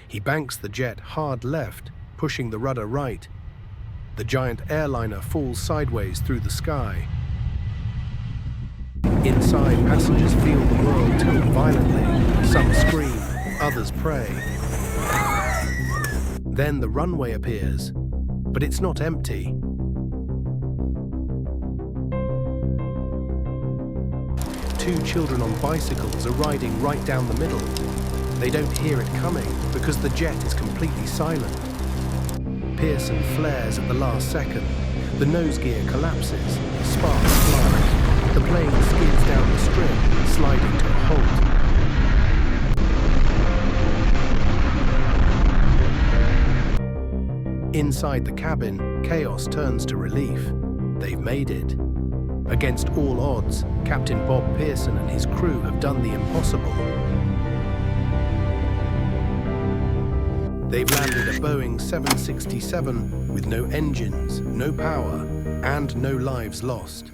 He banks the jet hard left, pushing the rudder right. The giant airliner falls sideways through the sky. Inside, passengers feel the world tilt violently. Some scream, others pray. Then the runway appears, but it's not empty. Two children on bicycles are riding right down the middle. They don't hear it coming because the jet is completely silent. Pearson flares at the last second. The nose gear collapses. Sparks fly. The plane skids down the strip, sliding to a halt. Inside the cabin, chaos turns to relief. They've made it. Against all odds, Captain Bob Pearson and his crew have done the impossible. They've landed a Boeing 767 with no engines, no power, and no lives lost.